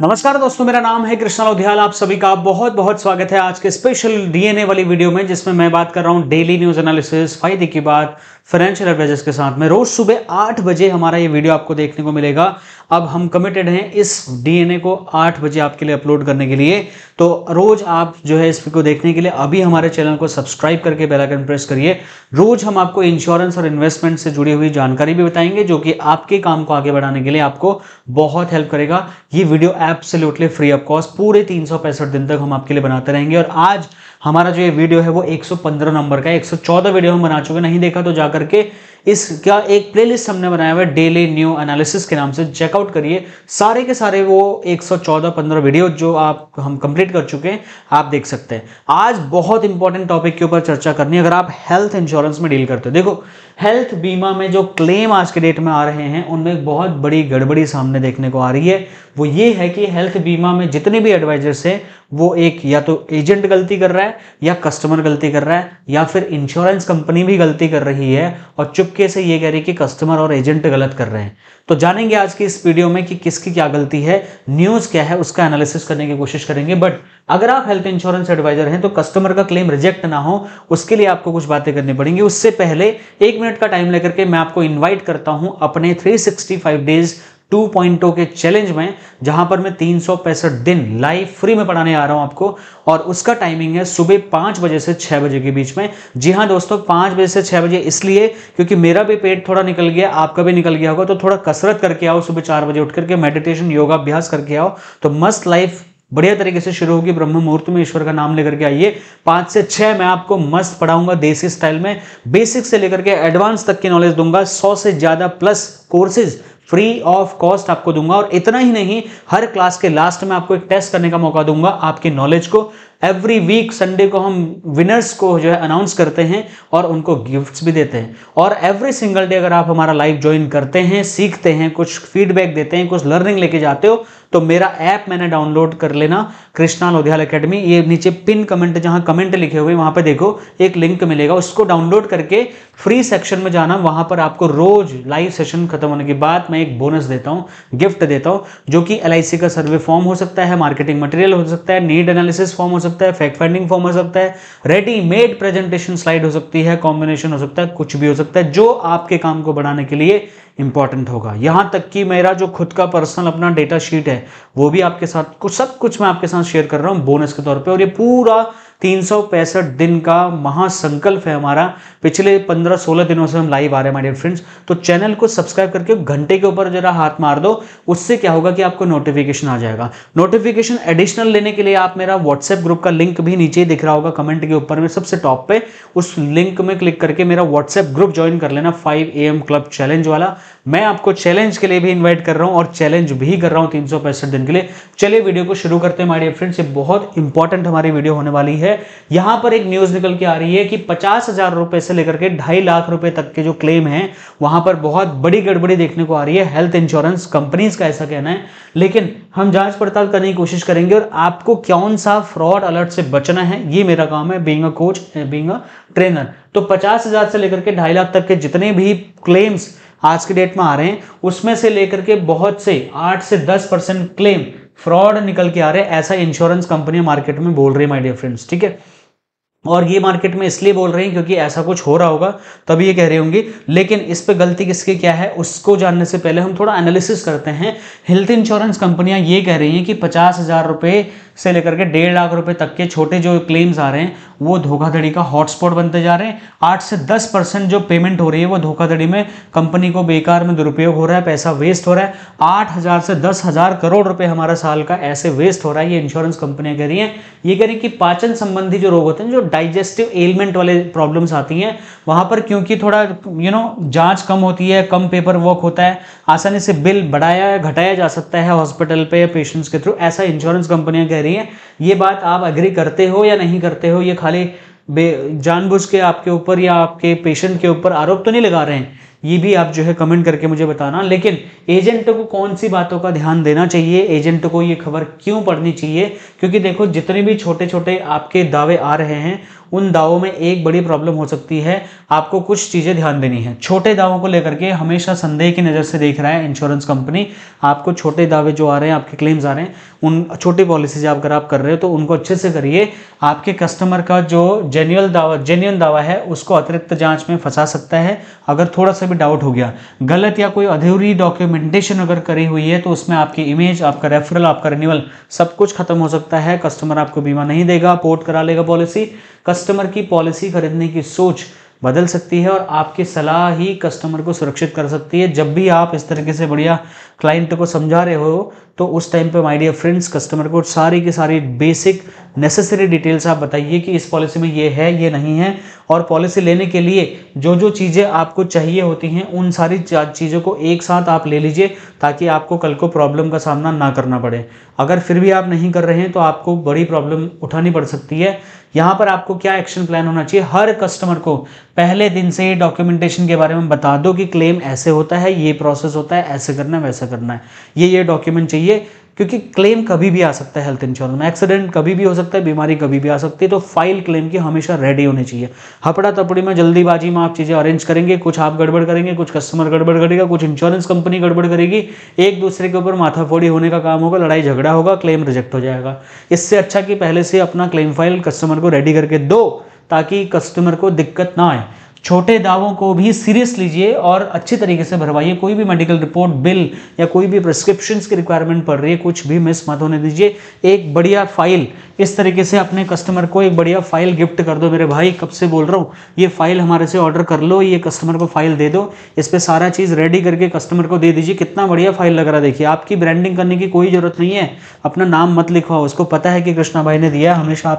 नमस्कार दोस्तों, मेरा नाम है कृष्णा लोधियाल। आप सभी का बहुत बहुत स्वागत है आज के स्पेशल डीएनए वाली वीडियो में, जिसमें मैं बात कर रहा हूं डेली न्यूज एनालिसिस, फायदे की बात, फाइनेंशियल एडवाइजर्स के साथ में। रोज सुबह 8 बजे हमारा ये वीडियो आपको देखने को मिलेगा। अब हम कमिटेड हैं इस डीएनए को 8 बजे आपके लिए अपलोड करने के लिए। तो रोज आप जो है इसको देखने के लिए अभी हमारे चैनल को सब्सक्राइब करके बेल आइकन प्रेस करिए। रोज हम आपको इंश्योरेंस और इन्वेस्टमेंट से जुड़ी हुई जानकारी भी बताएंगे, जो कि आपके काम को आगे बढ़ाने के लिए आपको बहुत हेल्प करेगा। ये video absolutely free of cost पूरे 365 दिन तक हम आपके लिए बनाते रहेंगे। और आज हमारा जो ये वीडियो है वो 115 नंबर का है। 114 वीडियो हम बना चुके, नहीं देखा तो जाकर के इसका एक प्लेलिस्ट हमने बनाया हुआ है डेली न्यू एनालिसिस के नाम से, चेकआउट करिए। सारे के सारे वो 114-15 वीडियो जो हम कंप्लीट कर चुके हैं, आप देख सकते हैं। आज बहुत इंपॉर्टेंट टॉपिक के ऊपर चर्चा करनी है। अगर आप हेल्थ इंश्योरेंस में डील करते हो, देखो हेल्थ बीमा में जो क्लेम आज के डेट में आ रहे हैं उनमें एक बहुत बड़ी गड़बड़ी सामने देखने को आ रही है। वो ये है कि हेल्थ बीमा में जितने भी एडवाइजर्स हैं वो एक या तो एजेंट गलती कर रहा है, या कस्टमर गलती कर रहा है, या फिर इंश्योरेंस कंपनी भी गलती कर रही है और चुपके से ये कह रही है कि कस्टमर और एजेंट गलत कर रहे हैं। तो जानेंगे आज की इस वीडियो में कि किसकी क्या गलती है, न्यूज क्या है, उसका एनालिसिस करने की कोशिश करेंगे। बट अगर आप हेल्थ इंश्योरेंस एडवाइजर हैं तो कस्टमर का क्लेम रिजेक्ट ना हो, उसके लिए आपको कुछ बातें करनी पड़ेंगी। उससे पहले 1 मिनट का टाइम लेकर के मैं आपको इन्वाइट करता हूं अपने 365 डेज 2.0 के चैलेंज में, जहां पर मैं 365 दिन लाइव फ्री में पढ़ाने आ रहा हूं आपको। और उसका टाइमिंग है सुबह 5 बजे से 6 बजे के बीच में। जी हां दोस्तों, 5 बजे से 6 बजे इसलिए क्योंकि मेरा भी पेट थोड़ा निकल गया, आपका भी निकल गया होगा। तो थोड़ा कसरत करके आओ, सुबह 4 बजे उठ करके मेडिटेशन योगा अभ्यास करके आओ, तो मस्त लाइफ बढ़िया तरीके से शुरू होगी। ब्रह्म मुहूर्त में ईश्वर का नाम लेकर के आइए। 5 से 6 मैं आपको मस्त पढ़ाऊंगा देसी स्टाइल में, बेसिक से लेकर के एडवांस तक की नॉलेज दूंगा। 100 से ज्यादा plus courses free of cost आपको दूंगा। और इतना ही नहीं, हर क्लास के लास्ट में आपको एक टेस्ट करने का मौका दूंगा आपकी नॉलेज को। एवरी वीक संडे को हम विनर्स को जो है अनाउंस करते हैं और उनको गिफ्ट्स भी देते हैं। और एवरी सिंगल डे अगर आप हमारा लाइव ज्वाइन करते हैं, सीखते हैं, कुछ फीडबैक देते हैं, कुछ लर्निंग लेके जाते हो, तो मेरा ऐप मैंने डाउनलोड कर लेना, कृष्णा लोधियाल एकेडमी। ये नीचे पिन कमेंट, जहां कमेंट लिखे हुए वहां पे देखो एक लिंक मिलेगा, उसको डाउनलोड करके फ्री सेक्शन में जाना। वहां पर आपको रोज लाइव सेशन खत्म होने के बाद मैं एक बोनस देता हूं, गिफ्ट देता हूं, जो कि LIC का सर्वे फॉर्म हो सकता है, मार्केटिंग मटेरियल हो सकता है, नीड एनालिसिस फॉर्म हो सकता है, फैक्ट फाइंडिंग फॉर्म हो सकता है, रेडीमेड प्रेजेंटेशन स्लाइड हो सकती है, कॉम्बिनेशन हो सकता है, कुछ भी हो सकता है जो आपके काम को बढ़ाने के लिए इंपॉर्टेंट होगा। यहां तक कि मेरा जो खुद का पर्सनल अपना डेटा शीट है वो भी आपके साथ, कुछ सब कुछ मैं आपके साथ शेयर कर रहा हूं बोनस के तौर पे। और ये पूरा 365 दिन का महासंकल्प है हमारा। पिछले 15-16 दिनों से हम लाइव आ रहे हैं माय डियर फ्रेंड्स। तो चैनल को सब्सक्राइब करके घंटे के ऊपर जरा हाथ मार दो, उससे क्या होगा कि आपको नोटिफिकेशन आ जाएगा। नोटिफिकेशन एडिशनल लेने के लिए आप मेरा व्हाट्सएप ग्रुप का लिंक भी नीचे दिख रहा होगा कमेंट के ऊपर में सबसे टॉप पे, उस लिंक में क्लिक करके मेरा व्हाट्सएप ग्रुप ज्वाइन कर लेना, 5 AM क्लब चैलेंज वाला। मैं आपको चैलेंज के लिए भी इन्वाइट कर रहा हूं और चैलेंज भी कर रहा हूं 365 दिन के लिए। चलिए वीडियो को शुरू करते हैं माय डियर फ्रेंड्स। ये बहुत इंपॉर्टेंट हमारी वीडियो होने वाली है। यहां पर एक न्यूज निकल के आ रही है कि 50,000 रुपए से लेकर के 2.5 लाख रुपए तक के जो क्लेम हैं, वहां पर बहुत बड़ी गड़बड़ी देखने को आ रही है। हेल्थ इंश्योरेंस कंपनीज का ऐसा कहना है, लेकिन हम जांच पड़ताल करने की कोशिश करेंगे और आपको कौन सा फ्रॉड अलर्ट से बचना है, ये मेरा काम है being a coach, being a trainer. तो 50,000 से लेकर के 2.5 लाख तक के जितने भी क्लेम्स आज के डेट में आ रहे हैं, उसमें से लेकर के बहुत से 8 से 10% क्लेम फ्रॉड निकल के आ रहे हैं। ऐसा इंश्योरेंस कंपनियां मार्केट में बोल रही है माय डियर फ्रेंड्स, ठीक है। और ये मार्केट में इसलिए बोल रहे हैं क्योंकि ऐसा कुछ हो रहा होगा तभी ये कह रही होंगी। लेकिन इस पे गलती किसकी क्या है उसको जानने से पहले हम थोड़ा एनालिसिस करते हैं। हेल्थ इंश्योरेंस कंपनियां ये कह रही हैं कि 50,000 रुपए से लेकर के 1.5 लाख रुपए तक के छोटे जो क्लेम्स आ रहे हैं वो धोखाधड़ी का हॉटस्पॉट बनते जा रहे हैं। 8 से 10% जो पेमेंट हो रही है वो धोखाधड़ी में कंपनी को बेकार में दुरुपयोग हो रहा है, पैसा वेस्ट हो रहा है। 8,000 से 10,000 करोड़ रुपए हमारा साल का ऐसे वेस्ट हो रहा है। ये इंश्योरेंस कंपनियां कह रही हैं। ये कह रही कि पाचन संबंधी जो रोग होते हैं, जो डाइजेस्टिव एलिमेंट वाले प्रॉब्लम्स आती हैं, वहां पर क्योंकि थोड़ा जांच कम होती है, कम पेपर वर्क होता है, आसानी से बिल बढ़ाया या घटाया जा सकता है हॉस्पिटल पे या पेशेंट्स के थ्रू, ऐसा इंश्योरेंस कंपनियां कह रही हैं। ये बात आप एग्री करते हो या नहीं करते हो? ये खाली जानबूझ के आपके ऊपर या आपके पेशेंट के ऊपर आरोप तो नहीं लगा रहे हैं, ये भी आप जो है कमेंट करके मुझे बताना। लेकिन एजेंट को कौन सी बातों का ध्यान देना चाहिए, एजेंट को ये खबर क्यों पढ़नी चाहिए? क्योंकि देखो जितने भी छोटे छोटे आपके दावे आ रहे हैं उन दावों में एक बड़ी प्रॉब्लम हो सकती है। आपको कुछ चीज़ें ध्यान देनी है। छोटे दावों को लेकर के हमेशा संदेह की नज़र से देख रहा है इंश्योरेंस कंपनी। आपको छोटे दावे जो आ रहे हैं, आपके क्लेम्स आ रहे हैं, उन छोटी पॉलिसीज अगर आप कर रहे हो तो उनको अच्छे से करिए। आपके कस्टमर का जो जेन्युइन दावा है उसको अतिरिक्त जांच में फंसा सकता है अगर थोड़ा सा भी डाउट हो गया। गलत या कोई अधूरी डॉक्यूमेंटेशन अगर करी हुई है तो उसमें आपकी इमेज, आपका रेफरल, आपका रिन्यूअल सब कुछ खत्म हो सकता है। कस्टमर आपको बीमा नहीं देगा, पोर्ट करा लेगा पॉलिसी। कस्टमर की पॉलिसी खरीदने की सोच बदल सकती है और आपकी सलाह ही कस्टमर को सुरक्षित कर सकती है। जब भी आप इस तरीके से बढ़िया क्लाइंट को समझा रहे हो तो उस टाइम पे माय डियर फ्रेंड्स कस्टमर को सारी की सारी बेसिक नेसेसरी डिटेल्स आप बताइए कि इस पॉलिसी में ये है, ये नहीं है। और पॉलिसी लेने के लिए जो जो चीज़ें आपको चाहिए होती हैं उन सारी चीज़ों को एक साथ आप ले लीजिए ताकि आपको कल को प्रॉब्लम का सामना ना करना पड़े। अगर फिर भी आप नहीं कर रहे हैं तो आपको बड़ी प्रॉब्लम उठानी पड़ सकती है। यहाँ पर आपको क्या एक्शन प्लान होना चाहिए, हर कस्टमर को पहले दिन से डॉक्यूमेंटेशन के बारे में बता दो कि क्लेम ऐसे होता है, ये प्रोसेस होता है, ऐसे करना है, वैसा करना है, ये डॉक्यूमेंट चाहिए। क्योंकि क्लेम कभी भी आ सकता है हेल्थ इंश्योरेंस में, एक्सीडेंट कभी भी हो सकता है, बीमारी कभी भी आ सकती है। तो फाइल क्लेम की हमेशा रेडी होनी चाहिए। हपड़ा तपड़ी में जल्दीबाजी में आप चीज़ें अरेंज करेंगे, कुछ आप गड़बड़ करेंगे, कुछ कस्टमर गड़बड़ करेगा, कुछ इंश्योरेंस कंपनी गड़बड़ करेगी, एक दूसरे के ऊपर माथाफोड़ी होने का काम होगा, लड़ाई झगड़ा होगा, क्लेम रिजेक्ट हो जाएगा। इससे अच्छा कि पहले से अपना क्लेम फाइल कस्टमर को रेडी करके दो ताकि कस्टमर को दिक्कत ना आए। छोटे दावों को भी सीरियस लीजिए और अच्छी तरीके से भरवाइए। कोई भी मेडिकल रिपोर्ट, बिल या कोई भी प्रिस्क्रिप्शंस की रिक्वायरमेंट पड़ रही है, कुछ भी मिस मत होने दीजिए। एक बढ़िया फाइल इस तरीके से अपने कस्टमर को एक बढ़िया फाइल गिफ्ट कर दो। मेरे भाई कब से बोल रहा हूँ, ये फाइल हमारे से ऑर्डर कर लो, ये कस्टमर को फाइल दे दो, इस पर सारा चीज़ रेडी करके कस्टमर को दे दीजिए। कितना बढ़िया फाइल लग रहा है, देखिए। आपकी ब्रांडिंग करने की कोई जरूरत नहीं है, अपना नाम मत लिखवाओ, उसको पता है कि कृष्णा भाई ने दिया, हमेशा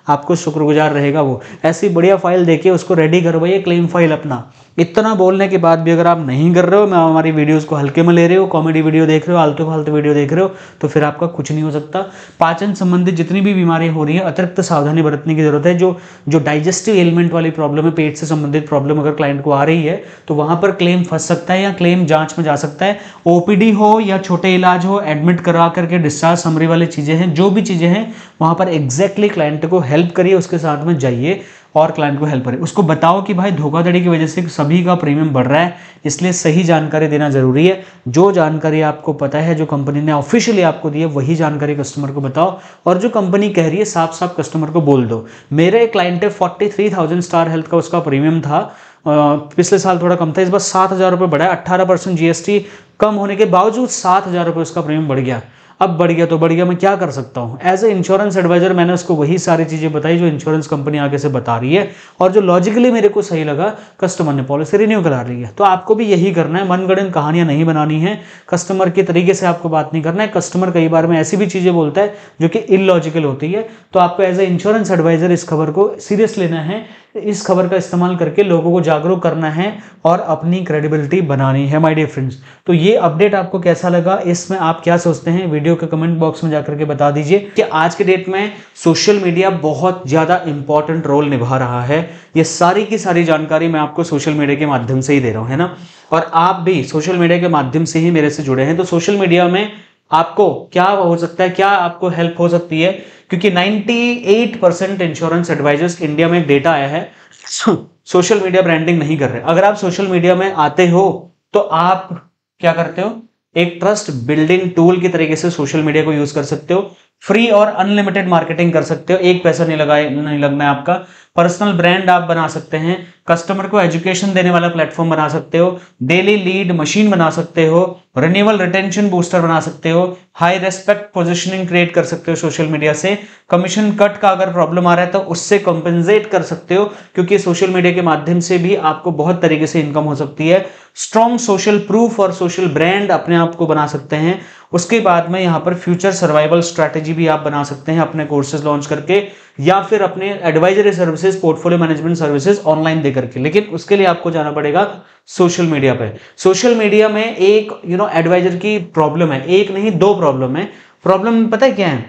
आपको शुक्रगुजार रहेगा वो। ऐसी बढ़िया फाइल देके उसको रेडी करवाइए, क्लेम फाइल अपना। इतना बोलने के बाद भी अगर आप नहीं कर रहे हो, मैं हमारी वीडियोस को हल्के में ले रहे हो, कॉमेडी वीडियो देख रहे हो, आलतू फालतू वीडियो देख रहे हो, तो फिर आपका कुछ नहीं हो सकता। पाचन संबंधित जितनी भी बीमारी हो रही है अतिरिक्त सावधानी बरतने की जरूरत है। जो डाइजेस्टिव एलिमेंट वाली प्रॉब्लम है, पेट से संबंधित प्रॉब्लम अगर क्लाइंट को आ रही है तो वहां पर क्लेम फंस सकता है या क्लेम जांच में जा सकता है। ओपीडी हो या छोटे इलाज हो, एडमिट करा करके डिस्चार्ज समरी वाली चीजें हैं, जो भी चीजें हैं वहां पर एग्जैक्टली क्लाइंट को हेल्प करिए, उसके साथ में जाइए और क्लाइंट को हेल्प करें। उसको बताओ कि भाई धोखाधड़ी की वजह से सभी का प्रीमियम बढ़ रहा है, इसलिए सही जानकारी देना जरूरी है। जो जानकारी आपको पता है, जो कंपनी ने ऑफिशियली आपको दी है, वही जानकारी कस्टमर को बताओ। और जो कंपनी कह रही है साफ साफ कस्टमर को बोल दो। मेरे क्लाइंट है 43,000 स्टार हेल्थ का उसका प्रीमियम था, पिछले साल थोड़ा कम था, इस बार 7,000 रुपये बढ़ा है। 18% जीएसटी कम होने के बावजूद 7,000 रुपये उसका प्रीमियम बढ़ गया। अब बढ़ गया तो बढ़ गया, मैं क्या कर सकता हूँ। एज ए इंश्योरेंस एडवाइजर मैंने उसको वही सारी चीज़ें बताई जो इंश्योरेंस कंपनी आगे से बता रही है और जो लॉजिकली मेरे को सही लगा। कस्टमर ने पॉलिसी रिन्यू करा रही है, तो आपको भी यही करना है। मनगढ़ंत कहानियां नहीं बनानी है, कस्टमर के तरीके से आपको बात नहीं करना है। कस्टमर कई बार में ऐसी भी चीज़ें बोलता है जो कि इलॉजिकल होती है, तो आपको एज ए इंश्योरेंस एडवाइजर इस खबर को सीरियस लेना है, इस खबर का इस्तेमाल करके लोगों को जागरूक करना है और अपनी क्रेडिबिलिटी बनानी है माय डियर फ्रेंड्स। तो ये अपडेट आपको कैसा लगा, इसमें आप क्या सोचते हैं, वीडियो के कमेंट बॉक्स में जाकर के बता दीजिए। कि आज के डेट में सोशल मीडिया बहुत ज्यादा इंपॉर्टेंट रोल निभा रहा है। ये सारी की सारी जानकारी मैं आपको सोशल मीडिया के माध्यम से ही दे रहा हूं, है ना। और आप भी सोशल मीडिया के माध्यम से ही मेरे से जुड़े हैं, तो सोशल मीडिया में आपको क्या हो सकता है, क्या आपको हेल्प हो सकती है, क्योंकि 98% इंश्योरेंस एडवाइजर्स इंडिया में डेटा आया है सोशल मीडिया ब्रांडिंग नहीं कर रहे। अगर आप सोशल मीडिया में आते हो तो आप क्या करते हो, एक ट्रस्ट बिल्डिंग टूल की तरीके से सोशल मीडिया को यूज कर सकते हो। फ्री और अनलिमिटेड मार्केटिंग कर सकते हो, एक पैसा नहीं लगना है आपका। पर्सनल ब्रांड आप बना सकते हैं, कस्टमर को एजुकेशन देने वाला प्लेटफॉर्म बना सकते हो, डेली लीड मशीन बना सकते हो, रिन्यूअल रिटेंशन बूस्टर बना सकते हो, हाई रेस्पेक्ट पोजीशनिंग क्रिएट कर सकते हो सोशल मीडिया से। कमीशन कट का अगर प्रॉब्लम आ रहा है तो उससे कॉम्पेंसेट कर सकते हो, क्योंकि सोशल मीडिया के माध्यम से भी आपको बहुत तरीके से इनकम हो सकती है। स्ट्रॉन्ग सोशल प्रूफ और सोशल ब्रांड अपने आप को बना सकते हैं। उसके बाद में यहाँ पर फ्यूचर सर्वाइवल स्ट्रैटेजी भी आप बना सकते हैं अपने कोर्सेज लॉन्च करके, या फिर अपने advisory services, portfolio management services online दे करके। लेकिन उसके लिए आपको जाना पड़ेगा सोशल मीडिया पे। सोशल मीडिया में एक एडवाइजर की प्रॉब्लम है, एक नहीं दो प्रॉब्लम है। प्रॉब्लम पता है क्या है,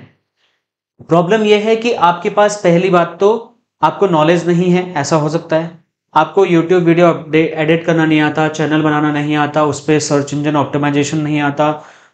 प्रॉब्लम यह है कि आपके पास पहली बात तो आपको नॉलेज नहीं है, ऐसा हो सकता है। आपको यूट्यूब वीडियो एडिट करना नहीं आता, चैनल बनाना नहीं आता, उस पर सर्च इंजन ऑप्टिमाइजेशन नहीं आता,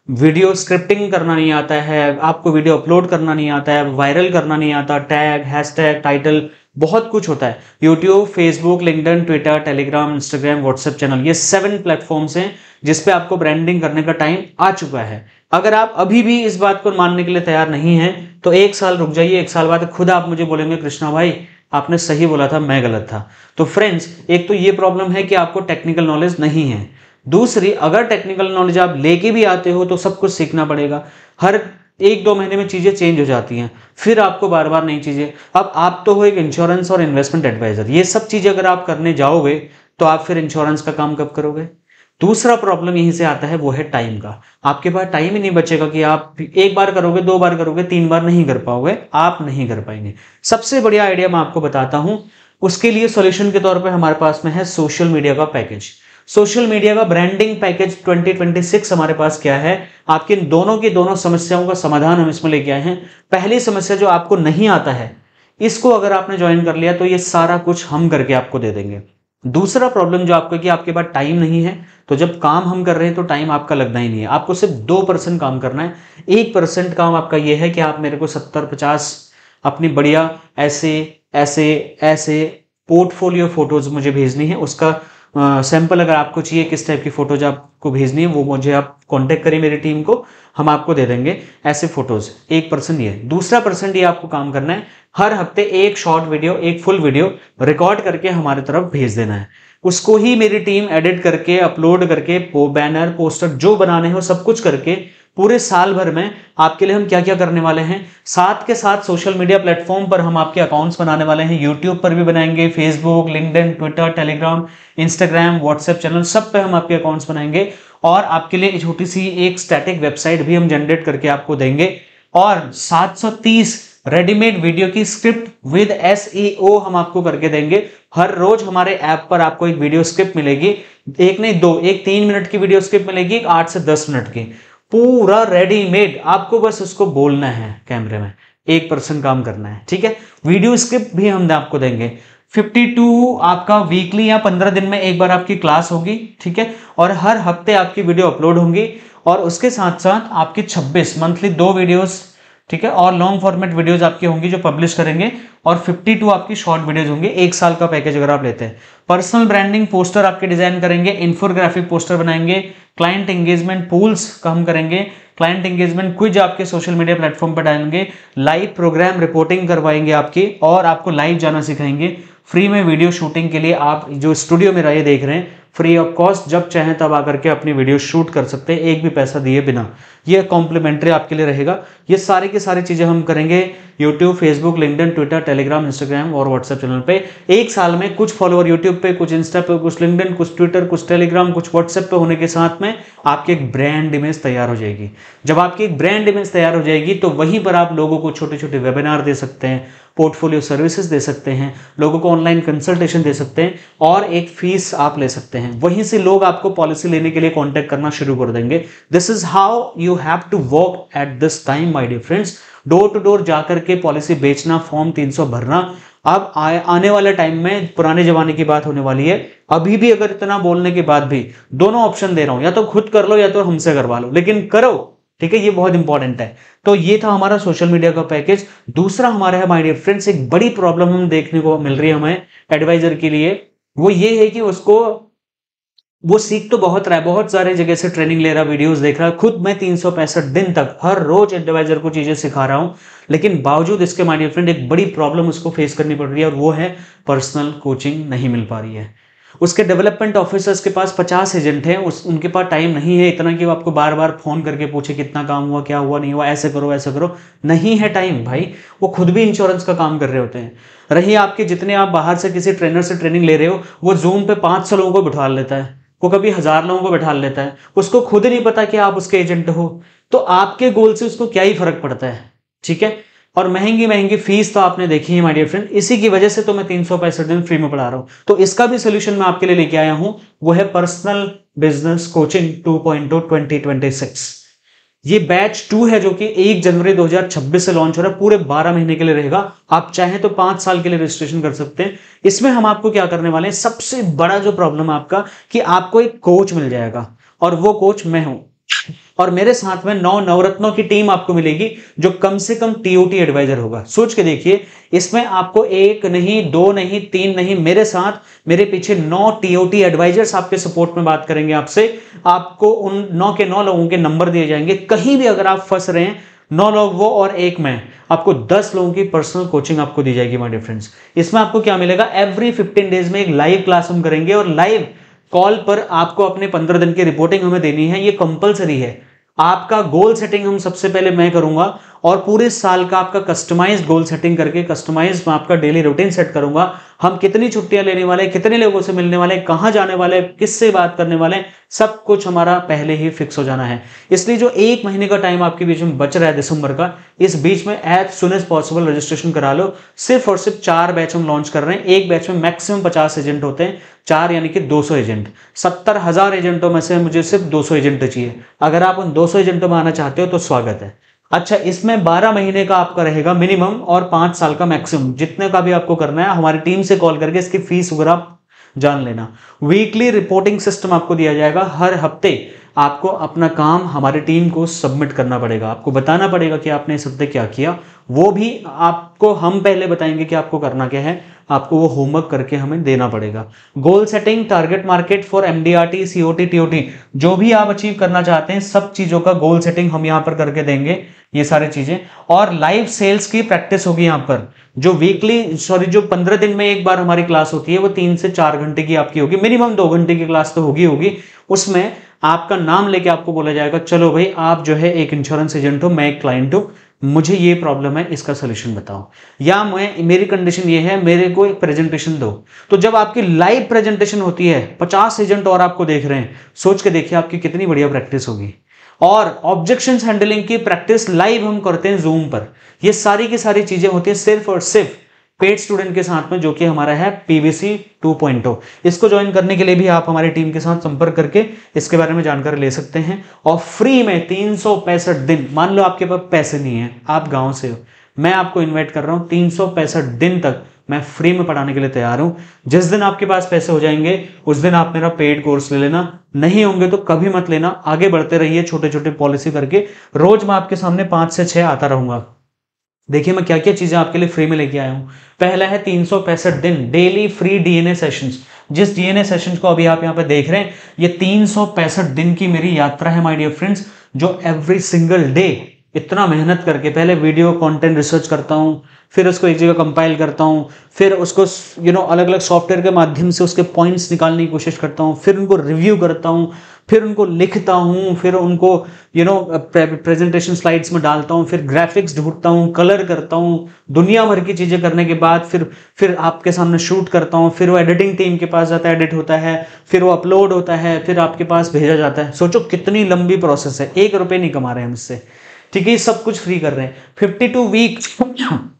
वीडियो स्क्रिप्टिंग करना नहीं आता है, आपको वीडियो अपलोड करना नहीं आता है, वायरल करना नहीं आता, टैग, हैशटैग, टाइटल बहुत कुछ होता है। YouTube, Facebook, LinkedIn, Twitter, Telegram, Instagram, WhatsApp channel, ये 7 प्लेटफॉर्म्स हैं जिस पे आपको ब्रांडिंग करने का टाइम आ चुका है। अगर आप अभी भी इस बात को मानने के लिए तैयार नहीं हैं तो 1 साल रुक जाइए, 1 साल बाद खुद आप मुझे बोलेंगे कृष्णा भाई आपने सही बोला था, मैं गलत था। तो फ्रेंड्स, एक तो ये प्रॉब्लम है कि आपको टेक्निकल नॉलेज नहीं है। दूसरी, अगर टेक्निकल नॉलेज आप लेके भी आते हो तो सब कुछ सीखना पड़ेगा। हर 1-2 महीने में चीजें चेंज हो जाती हैं, फिर आपको बार बार नई चीजें। अब आप तो हो एक इंश्योरेंस और इन्वेस्टमेंट एडवाइजर, ये सब चीजें अगर आप करने जाओगे तो आप फिर इंश्योरेंस का काम कब करोगे? दूसरा प्रॉब्लम यहीं से आता है, वो है टाइम का। आपके पास टाइम ही नहीं बचेगा कि आप 1 बार करोगे, 2 बार करोगे, 3 बार नहीं कर पाओगे, आप नहीं कर पाएंगे। सबसे बढ़िया आइडिया मैं आपको बताता हूं, उसके लिए सॉल्यूशन के तौर पे हमारे पास में है सोशल मीडिया का पैकेज। सोशल मीडिया का ब्रांडिंग पैकेज 2026 हमारे पास क्या है, आपकी दोनों की दोनों समस्याओं का समाधान हम इसमें लेके आए हैं। पहली समस्या जो आपको नहीं आता है, इसको अगर आपने ज्वाइन कर लिया तो ये सारा कुछ हम करके आपको दे देंगे। दूसरा प्रॉब्लम जो आपको कि आपके पास टाइम नहीं है, तो जब काम हम कर रहे हैं तो टाइम आपका लगना ही नहीं है, आपको सिर्फ 2% काम करना है। 1% काम आपका ये है कि आप मेरे को 70-50 अपनी बढ़िया ऐसे ऐसे ऐसे पोर्टफोलियो फोटोज मुझे भेजनी है। उसका सैंपल अगर आपको चाहिए किस टाइप की फोटोज आपको भेजनी है, वो मुझे आप कांटेक्ट करें मेरी टीम को, हम आपको दे देंगे ऐसे फोटोज। 1% ये। दूसरा % ये आपको काम करना है, हर हफ्ते एक शॉर्ट वीडियो, एक फुल वीडियो रिकॉर्ड करके हमारे तरफ भेज देना है। उसको ही मेरी टीम एडिट करके, अपलोड करके, बैनर, पोस्टर जो बनाने हो सब कुछ करके पूरे साल भर में आपके लिए हम क्या क्या करने वाले हैं। साथ के साथ सोशल मीडिया प्लेटफॉर्म पर हम आपके अकाउंट्स बनाने वाले हैं। यूट्यूब पर भी बनाएंगे, Facebook, LinkedIn, Twitter, Telegram, Instagram, WhatsApp channel, सब पे हम आपके अकाउंट्स बनाएंगे। और आपके लिए छोटी सी एक स्टैटिक वेबसाइट भी हम जनरेट करके आपको देंगे। और 730 रेडीमेड वीडियो की स्क्रिप्ट विद SEO हम आपको करके देंगे। हर रोज हमारे ऐप पर आपको एक वीडियो स्क्रिप्ट मिलेगी, एक नहीं दो, एक 3 मिनट की वीडियो स्क्रिप्ट मिलेगी, एक 8 से 10 मिनट की, पूरा रेडीमेड। आपको बस उसको बोलना है कैमरे में, 1% काम करना है, ठीक है। वीडियो स्क्रिप्ट भी हम आपको देंगे। 52 आपका वीकली या 15 दिन में एक बार आपकी क्लास होगी, ठीक है। और हर हफ्ते आपकी वीडियो अपलोड होंगी। और उसके साथ साथ आपकी 26 मंथली 2 वीडियोस, ठीक है, और लॉन्ग फॉर्मेट वीडियोस आपकी होंगी जो पब्लिश करेंगे। और 52 आपकी शॉर्ट वीडियोस होंगे। 1 साल का पैकेज अगर आप लेते हैं। पर्सनल ब्रांडिंग पोस्टर आपके डिजाइन करेंगे, इन्फोग्राफिक पोस्टर बनाएंगे, क्लाइंट एंगेजमेंट पूल्स का हम करेंगे, क्लाइंट एंगेजमेंट क्विज आपके सोशल मीडिया प्लेटफॉर्म पर डालेंगे, लाइव प्रोग्राम रिपोर्टिंग करवाएंगे आपकी, और आपको लाइव जाना सिखाएंगे। फ्री में वीडियो शूटिंग के लिए आप जो स्टूडियो में ये देख रहे हैं, फ्री ऑफ कॉस्ट, जब चाहें तब आकर के अपनी वीडियो शूट कर सकते हैं, एक भी पैसा दिए बिना। ये कॉम्प्लीमेंट्री आपके लिए रहेगा। ये सारी की सारी चीजें हम करेंगे YouTube, Facebook, LinkedIn, Twitter, Telegram, Instagram और व्हाट्सएप चैनल पे। 1 साल में कुछ फॉलोअर यूट्यूब पे, कुछ इंस्टा पे, कुछ लिंक्डइन, कुछ ट्विटर, कुछ टेलीग्राम, कुछ व्हाट्सएप पे होने के साथ में आपकी एक ब्रांड इमेज तैयार हो जाएगी। जब आपकी एक ब्रांड इमेज तैयार हो जाएगी तो वहीं पर आप लोगों को छोटे छोटे वेबिनार दे सकते हैं, पोर्टफोलियो सर्विसेज दे सकते हैं, लोगों को ऑनलाइन कंसल्टेशन दे सकते हैं, और एक फीस आप ले सकते हैं। वहीं से लोग आपको पॉलिसी लेने के लिए कांटेक्ट करना शुरू कर देंगे। This is how you have to work at this time my dear friends. Door to door जाकर के पॉलिसी बेचना, फॉर्म 300 भरना, अब आने वाले टाइम में पुराने जमाने की बात होने वाली है। अभी भी अगर इतना बोलने के बाद भी दोनों ऑप्शन दे रहा हूं, या तो खुद कर लो या तो हमसे करवा लो, लेकिन करो, ठीक है। ये बहुत इंपॉर्टेंट है। तो ये था हमारा सोशल मीडिया का पैकेज। दूसरा हमारा है माय डियर फ्रेंड्स, एक बड़ी प्रॉब्लम हम देखने को मिल रही है हमें एडवाइजर के लिए, वो ये है कि वो सीख तो बहुत रहा है, बहुत सारे जगह से ट्रेनिंग ले रहा, वीडियोस देख रहा है। खुद मैं 365 दिन तक हर रोज एडवाइजर को चीजें सिखा रहा हूं, लेकिन बावजूद इसके माय डियर फ्रेंड एक बड़ी प्रॉब्लम उसको फेस करनी पड़ रही है, और वो है पर्सनल कोचिंग नहीं मिल पा रही है। उसके डेवलपमेंट ऑफिसर्स के पास 50 एजेंट हैं, उनके पास टाइम नहीं है इतना कि वो आपको बार बार फोन करके पूछे कितना काम हुआ, क्या हुआ, नहीं हुआ, ऐसे करो ऐसे करो, नहीं है टाइम भाई। वो खुद भी इंश्योरेंस का काम कर रहे होते हैं। रही आपके जितने आप बाहर से किसी ट्रेनर से ट्रेनिंग ले रहे हो, वो जूम पे 500 लोगों को बिठा लेता है, वो कभी 1000 लोगों को बिठा लेता है, उसको खुद नहीं पता कि आप उसके एजेंट हो। तो आपके गोल से उसको क्या ही फर्क पड़ता है, ठीक है। और महंगी महंगी फीस तो आपने देखी है माय डियर फ्रेंड, इसी की वजह से तो मैं 365 दिन फ्री में पढ़ा रहा हूं। तो इसका भी सोल्यूशन मैं आपके लिए लेके आया हूं, वो है पर्सनल बिजनेस कोचिंग 2.0 2026। ये बैच 2 है जो कि 1 जनवरी 2026 से लॉन्च हो रहा है, पूरे 12 महीने के लिए रहेगा। आप चाहें तो 5 साल के लिए रजिस्ट्रेशन कर सकते हैं। इसमें हम आपको क्या करने वाले हैं, सबसे बड़ा जो प्रॉब्लम है आपका, कि आपको एक कोच मिल जाएगा, और वो कोच मैं हूं। और मेरे साथ में 9 नवरत्नों की टीम आपको मिलेगी जो कम से कम टीओटी एडवाइजर होगा। सोच के देखिए, इसमें आपको 1 नहीं, 2 नहीं, 3 नहीं, मेरे साथ मेरे पीछे 9 टीओटी एडवाइजर्स आपके सपोर्ट में बात करेंगे आपसे। आपको उन 9 के 9 लोगों के नंबर दिए जाएंगे। कहीं भी अगर आप फंस रहे हैं, 9 लोग वो और 1 मैं, आपको 10 लोगों की पर्सनल कोचिंग आपको दी जाएगी माय डियर फ्रेंड्स। इसमें आपको क्या मिलेगा, एवरी 15 डेज में एक लाइव क्लास हम करेंगे और लाइव कॉल पर आपको अपने 15 दिन की रिपोर्टिंग हमें देनी है। ये कंपलसरी है। आपका गोल सेटिंग हम सबसे पहले मैं करूंगा और पूरे साल का आपका कस्टमाइज गोल सेटिंग करके कस्टमाइज आपका डेली रूटीन सेट करूंगा। हम कितनी छुट्टियां लेने वाले, कितने लोगों से मिलने वाले, कहां जाने वाले, किससे बात करने वाले, सब कुछ हमारा पहले ही फिक्स हो जाना है। इसलिए जो 1 महीने का टाइम आपके बीच में बच रहा है दिसंबर का, इस बीच में as soon as possible registration करा लो। सिर्फ और सिर्फ 4 बैच हम लॉन्च कर रहे हैं। एक बैच में मैक्सिमम 50 एजेंट होते हैं, 4 यानी कि 200 एजेंट। 70,000 एजेंटों में से मुझे सिर्फ 200 एजेंट चाहिए। अगर आप उन 200 एजेंटों में आना चाहते हो तो स्वागत है। अच्छा, इसमें 12 महीने का आपका रहेगा मिनिमम और 5 साल का मैक्सिमम। जितने का भी आपको करना है, हमारी टीम से कॉल करके इसकी फीस वगैरह जान लेना। वीकली रिपोर्टिंग सिस्टम आपको दिया जाएगा। हर हफ्ते आपको अपना काम हमारी टीम को सबमिट करना पड़ेगा। आपको बताना पड़ेगा कि आपने इस हफ्ते क्या किया। वो भी आपको हम पहले बताएंगे कि आपको करना क्या है। आपको वो होमवर्क करके हमें देना पड़ेगा। Goal setting, target market for MDRT, COT, TOT, जो भी आप अचीव करना चाहते हैं, सब चीजों का गोल सेटिंग हम यहाँ पर करके देंगे। ये सारी चीजें और लाइव सेल्स की प्रैक्टिस होगी यहाँ पर। जो 15 दिन में एक बार हमारी क्लास होती है, वो 3 से 4 घंटे की आपकी होगी। मिनिमम 2 घंटे की क्लास तो होगी। उसमें आपका नाम लेके आपको बोला जाएगा, चलो भाई आप जो है एक इंश्योरेंस एजेंट हो, मैं एक क्लाइंट हूं, मुझे ये प्रॉब्लम है, इसका सोल्यूशन बताओ, या मेरी कंडीशन ये है, मेरे को एक प्रेजेंटेशन दो। तो जब आपकी लाइव प्रेजेंटेशन होती है, 50 एजेंट और आपको देख रहे हैं, सोच के देखिए आपकी कितनी बढ़िया प्रैक्टिस होगी। और ऑब्जेक्शंस हैंडलिंग की प्रैक्टिस लाइव हम करते हैं जूम पर। ये सारी की सारी चीजें होती है सिर्फ और सिर्फ पेड स्टूडेंट के साथ में, जो कि हमारा है पीवीसी 2.0। इसको ज्वाइन करने के लिए भी आप हमारी टीम के साथ संपर्क करके इसके बारे में जानकारी ले सकते हैं। और फ्री में 365 दिन, मान लो आपके पास पैसे नहीं है, आप गांव से हो, मैं आपको इन्वाइट कर रहा हूं, 365 दिन तक मैं फ्री में पढ़ाने के लिए तैयार हूं। जिस दिन आपके पास पैसे हो जाएंगे, उस दिन आप मेरा पेड कोर्स ले लेना। नहीं होंगे तो कभी मत लेना। आगे बढ़ते रहिए छोटे छोटे पॉलिसी करके। रोज मैं आपके सामने 5 से 6 आता रहूंगा। देखिए मैं क्या क्या चीजें आपके लिए फ्री में लेके आया हूं। पहला है 365 दिन डेली फ्री डीएनए सेशंस। जिस डीएनए सेशंस को अभी आप यहां पे देख रहे हैं, ये 365 दिन की मेरी यात्रा है माय डियर फ्रेंड्स, जो एवरी सिंगल डे इतना मेहनत करके पहले वीडियो कंटेंट रिसर्च करता हूं, फिर उसको एक जगह कंपाइल करता हूं, फिर उसको अलग अलग सॉफ्टवेयर के माध्यम से उसके पॉइंट्स निकालने की कोशिश करता हूं, फिर उनको रिव्यू करता हूं, फिर उनको लिखता हूं, फिर उनको प्रेजेंटेशन स्लाइड्स में डालता हूं, फिर ग्राफिक्स ढूंढता हूं, कलर करता हूं, दुनिया भर की चीजें करने के बाद फिर आपके सामने शूट करता हूं, फिर वो एडिटिंग टीम के पास जाता है, एडिट होता है, फिर वो अपलोड होता है, फिर आपके पास भेजा जाता है। सोचो कितनी लंबी प्रोसेस है। 1 रुपए नहीं कमा रहे हैं हम इससे, ठीक है, सब कुछ फ्री कर रहे हैं। 52 वीक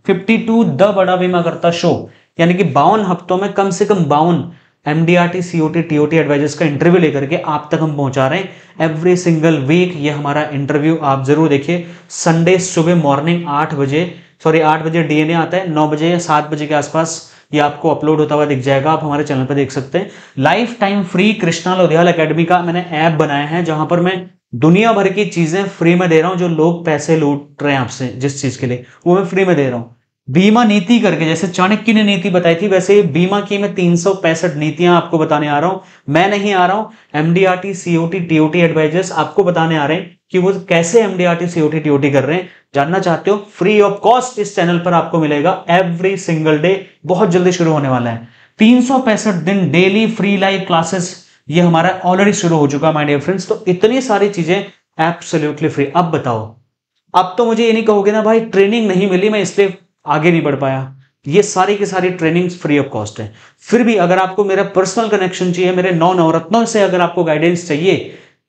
52 द बड़ा बीमा करता शो, यानी कि 52 हफ्तों में कम से कम 52 एमडीआरटी, सीओटी, टीओटी एडवाइजर्स का इंटरव्यू लेकर के आप तक हम पहुंचा रहे हैं एवरी सिंगल वीक। ये हमारा इंटरव्यू आप जरूर देखिए। संडे सुबह मॉर्निंग 8 बजे डीएनए आता है, 9 बजे या 7 बजे के आसपास ये आपको अपलोड होता हुआ दिख जाएगा। आप हमारे चैनल पर देख सकते हैं। Life time free Krishna Lodhiyal academy का मैंने ऐप बनाया है, जहां पर मैं दुनिया भर की चीजें फ्री में दे रहा हूं। जो लोग पैसे लूट रहे हैं आपसे जिस चीज के लिए, वो मैं फ्री में दे रहा हूं। बीमा नीति करके, जैसे चाणक्य ने नीति बताई थी, वैसे बीमा की मैं 365 नीतियां आपको बताने आ रहा हूं। मैं नहीं आ रहा हूं, एमडीआरटी, सीओटी, टीओटी एडवाइजर्स आपको बताने आ रहे हैं कि वो कैसे एमडीआरटी, सीओटी, टीओटी कर रहे हैं। जानना चाहते हो? फ्री ऑफ कॉस्ट इस चैनल पर आपको मिलेगा एवरी सिंगल डे। बहुत जल्दी शुरू होने वाला है। 365 दिन डेली फ्री लाइव क्लासेस, ये हमारा ऑलरेडी शुरू हो चुका है माय डियर फ्रेंड्स। तो इतनी सारी चीजें एब्सोल्युटली फ्री। अब बताओ, अब तो मुझे ये नहीं कहोगे ना भाई ट्रेनिंग नहीं मिली, मैं इसलिए आगे नहीं बढ़ पाया। ये सारी की सारी ट्रेनिंग फ्री ऑफ कॉस्ट है। फिर भी अगर आपको मेरा पर्सनल कनेक्शन चाहिए, मेरे 9 नवरत्नों से अगर आपको गाइडेंस चाहिए,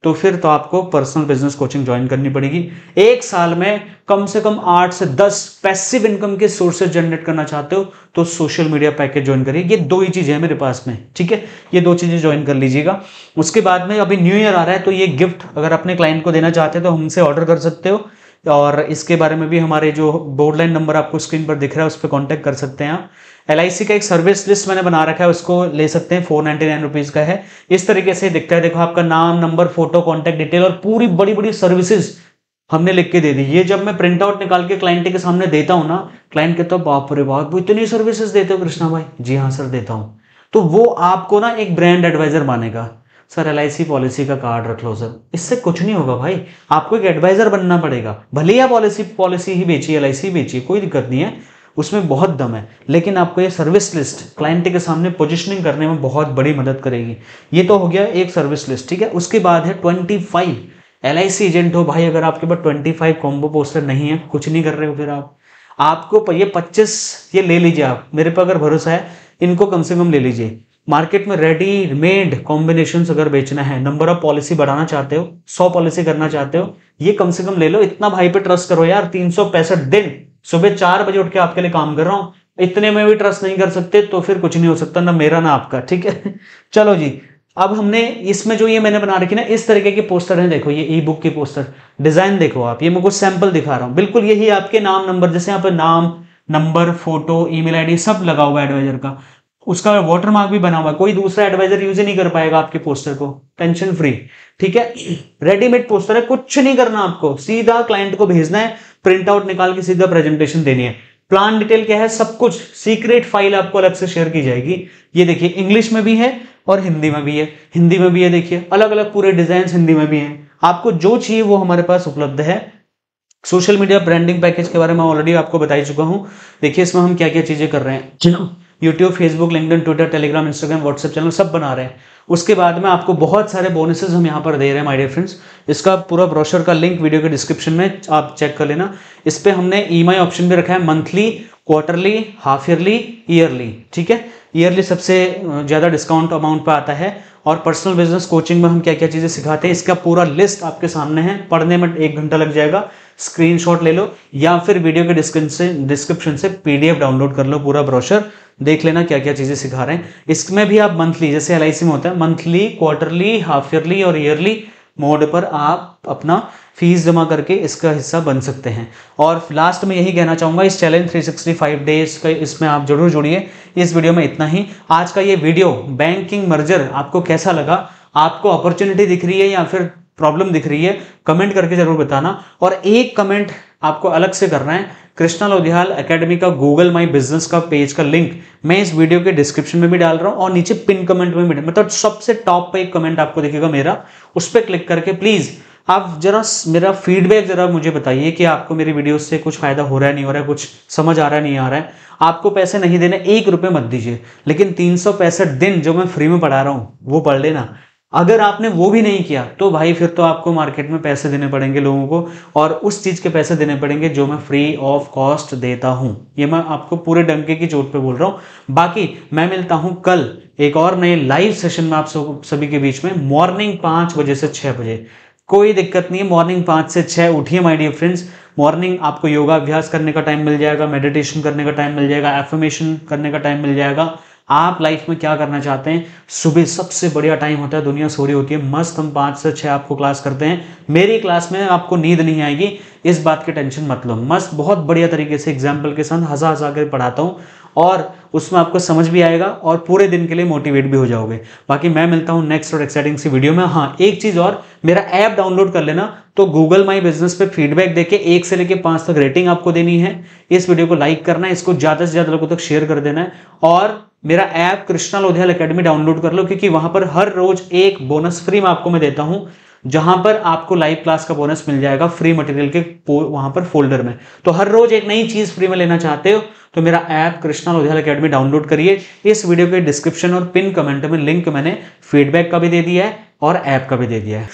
तो फिर तो आपको पर्सनल बिजनेस कोचिंग ज्वाइन करनी पड़ेगी। 1 साल में कम से कम 8 से 10 पैसिव इनकम के सोर्सेज जनरेट करना चाहते हो तो सोशल मीडिया पैकेज ज्वाइन करिए। ये 2 ही चीजें हैं मेरे पास में, ठीक है, ये 2 चीजें ज्वाइन कर लीजिएगा। उसके बाद में अभी न्यू ईयर आ रहा है, तो ये गिफ्ट अगर अपने क्लाइंट को देना चाहते हो तो हमसे ऑर्डर कर सकते हो। और इसके बारे में भी हमारे जो बोर्ड लाइन नंबर आपको स्क्रीन पर दिख रहा है उस पर कॉन्टैक्ट कर सकते हैं आप। LIC का एक सर्विस लिस्ट मैंने बना रखा है, उसको ले सकते हैं, 499 रुपीज़ का है। इस तरीके से दिखता है, देखो आपका नाम, नंबर, फोटो, कॉन्टैक्ट डिटेल और पूरी बड़ी बड़ी सर्विसेज हमने लिख के दे दी। ये जब मैं प्रिंट आउट निकाल के क्लाइंट के सामने देता हूँ ना, क्लाइंट कहता है बाप रे बाप वो इतनी सर्विसेज देते हो कृष्णा भाई। जी हाँ सर देता हूँ। तो वो आपको ना एक ब्रांड एडवाइजर मानेगा। सर LIC पॉलिसी का कार्ड रख लो सर, इससे कुछ नहीं होगा भाई, आपको एक एडवाइजर बनना पड़ेगा। भले ही आप पॉलिसी ही बेचिए, LIC बेचिए, कोई दिक्कत नहीं है, उसमें बहुत दम है, लेकिन आपको ये सर्विस लिस्ट क्लाइंट के सामने पोजिशनिंग करने में बहुत बड़ी मदद करेगी। ये तो हो गया एक सर्विस लिस्ट, ठीक है। उसके बाद है 25 LIC एजेंट हो भाई, अगर आपके पास 25 कॉम्बो पोस्टर नहीं है, कुछ नहीं कर रहे हो, फिर आपको ये 25 ये ले लीजिए आप, मेरे पे अगर भरोसा है, इनको कम से कम ले लीजिए। मार्केट में रेडीमेड कॉम्बिनेशंस अगर बेचना है, नंबर ऑफ पॉलिसी बढ़ाना चाहते हो, 100 पॉलिसी करना चाहते हो, ये कम से कम ले लो। इतना भाई पे ट्रस्ट करो यार, 365 दिन सुबह 4 बजे उठ के आपके लिए काम कर रहा हूं, इतने में भी ट्रस्ट नहीं कर सकते तो फिर कुछ नहीं हो सकता, ना मेरा ना आपका, ठीक है। चलो जी, अब हमने इसमें जो ये मैंने बना रखी ना, इस तरीके के पोस्टर हैं, देखो ये ई बुक के पोस्टर डिजाइन देखो आप, ये मैं कुछ सैंपल दिखा रहा हूँ, बिल्कुल यही आपके नाम नंबर, जैसे यहाँ पर नाम नंबर फोटो ईमेल आईडी सब लगा हुआ है एडवाइजर का, उसका वाटरमार्क भी बना हुआ है, कोई दूसरा एडवाइजर यूज ही नहीं कर पाएगा आपके पोस्टर को, टेंशन फ्री, ठीक है। रेडीमेड पोस्टर है, कुछ नहीं करना आपको, सीधा क्लाइंट को भेजना है, प्रिंट आउट निकाल के सीधा प्रेजेंटेशन देनी है। प्लान डिटेल क्या है, सब कुछ सीक्रेट फाइल आपको अलग से शेयर की जाएगी। ये देखिए इंग्लिश में भी है और हिंदी में भी है, हिंदी में भी है, देखिए अलग अलग पूरे डिजाइन हिंदी में भी हैं। आपको जो चाहिए वो हमारे पास उपलब्ध है। सोशल मीडिया ब्रांडिंग पैकेज के बारे में ऑलरेडी आपको बता ही चुका हूं। देखिए इसमें हम क्या क्या चीजें कर रहे हैं, YouTube, Facebook, LinkedIn, Twitter, Telegram, Instagram, WhatsApp channel सब बना रहे हैं। उसके बाद में आपको बहुत सारे बोनसेस हम यहाँ पर दे रहे हैं माय डियर फ्रेंड्स। इसका पूरा ब्रोशर का लिंक वीडियो के डिस्क्रिप्शन में आप चेक कर लेना। इस पे हमने EMI ऑप्शन भी रखा है, monthly, quarterly, half yearly, yearly, ठीक है। ईयरली सबसे ज़्यादा डिस्काउंट अमाउंट पर आता है। और पर्सनल बिजनेस कोचिंग में हम क्या क्या चीज़ें सिखाते हैं, इसका पूरा लिस्ट आपके सामने है, पढ़ने में 1 घंटा लग जाएगा। स्क्रीनशॉट ले लो या फिर वीडियो के डिस्क्रिप्शन से PDF डाउनलोड कर लो, पूरा ब्रोशर देख लेना क्या क्या चीज़ें सिखा रहे हैं। इसमें भी आप मंथली, जैसे LIC में होता है मंथली, क्वार्टरली, हाफ ईयरली और ईयरली मोड पर आप अपना फीस जमा करके इसका हिस्सा बन सकते हैं। और लास्ट में यही कहना चाहूँगा, इस चैलेंज 365 डेज का इसमें आप जरूर जुड़िए। इस वीडियो में इतना ही। आज का ये वीडियो बैंकिंग मर्जर आपको कैसा लगा, आपको अपॉर्चुनिटी दिख रही है या फिर प्रॉब्लम दिख रही है, कमेंट करके जरूर बताना। और एक कमेंट आपको अलग से करना है, कृष्णा लोधियाल एकेडमी का गूगल माई बिजनेस का पेज का लिंक मैं इस वीडियो के डिस्क्रिप्शन में भी डाल रहा हूं और नीचे पिन कमेंट में भी, मतलब सबसे टॉप पे एक कमेंट आपको दिखेगा मेरा, उस पर क्लिक करके प्लीज आप जरा मेरा फीडबैक जरा मुझे बताइए कि आपको मेरी वीडियो से कुछ फायदा हो रहा है, नहीं हो रहा है, कुछ समझ आ रहा है, नहीं आ रहा है। आपको पैसे नहीं देने, 1 रुपये मत दीजिए, लेकिन 365 दिन जो मैं फ्री में पढ़ा रहा हूँ वो पढ़ लेना। अगर आपने वो भी नहीं किया तो भाई फिर तो आपको मार्केट में पैसे देने पड़ेंगे लोगों को, और उस चीज़ के पैसे देने पड़ेंगे जो मैं फ्री ऑफ कॉस्ट देता हूं। ये मैं आपको पूरे डंके की चोट पे बोल रहा हूं। बाकी मैं मिलता हूं कल एक और नए लाइव सेशन में आप सभी के बीच में, मॉर्निंग 5 बजे से 6 बजे। कोई दिक्कत नहीं है, मॉर्निंग 5 से 6 उठिए माय डियर फ्रेंड्स। मॉर्निंग आपको योगा अभ्यास करने का टाइम मिल जाएगा, मेडिटेशन करने का टाइम मिल जाएगा, एफर्मेशन करने का टाइम मिल जाएगा। आप लाइफ में क्या करना चाहते हैं, सुबह सबसे बढ़िया टाइम होता है, दुनिया सो रही होती है, मस्त हम 5 से 6 आपको क्लास करते हैं। मेरी क्लास में आपको नींद नहीं आएगी, इस बात की टेंशन मत लो। मस्त बहुत बढ़िया तरीके से एग्जाम्पल के साथ हंसा हंसा कर पढ़ाता हूँ और उसमें आपको समझ भी आएगा और पूरे दिन के लिए मोटिवेट भी हो जाओगे। बाकी मैं मिलता हूँ नेक्स्ट और एक्साइटिंग सी वीडियो में। हाँ एक चीज़ और, मेरा ऐप डाउनलोड कर लेना, तो गूगल माई बिजनेस पे फीडबैक देके 1 से लेके 5 तक रेटिंग आपको देनी है। इस वीडियो को लाइक करना है, इसको ज़्यादा से ज़्यादा लोगों तक शेयर कर देना है, और मेरा app Krishna Lodhiyal academy download कर लो, क्योंकि वहां पर हर रोज एक बोनस फ्री में आपको मैं देता हूं, जहां पर आपको लाइव क्लास का बोनस मिल जाएगा फ्री मटेरियल के वहां पर फोल्डर में। तो हर रोज एक नई चीज फ्री में लेना चाहते हो तो मेरा app Krishna Lodhiyal academy download करिए। इस वीडियो के डिस्क्रिप्शन और पिन कमेंट में लिंक मैंने फीडबैक का भी दे दिया है और ऐप का भी दे दिया है।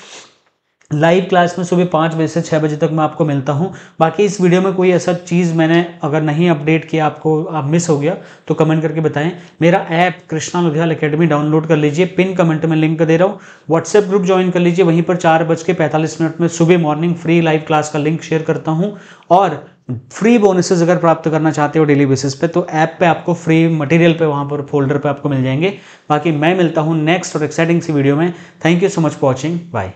लाइव क्लास में सुबह 5 बजे से 6 बजे तक मैं आपको मिलता हूं। बाकी इस वीडियो में कोई ऐसा चीज़ मैंने अगर नहीं अपडेट किया, आपको आप मिस हो गया तो कमेंट करके बताएं। मेरा app Krishna Lodhiyal academy download कर लीजिए, पिन कमेंट में लिंक दे रहा हूं। व्हाट्सएप ग्रुप ज्वाइन कर लीजिए, वहीं पर 4:45 में सुबह मॉर्निंग फ्री लाइव क्लास का लिंक शेयर करता हूँ। और फ्री बोनसेस अगर प्राप्त करना चाहते हो डेली बेसिस पे, तो ऐप पे आपको फ्री मटेरियल पे वहाँ पर फोल्डर पे आपको मिल जाएंगे। बाकी मैं मिलता हूँ नेक्स्ट और एक्साइटिंग सी वीडियो में। Thank you so much for watching, bye.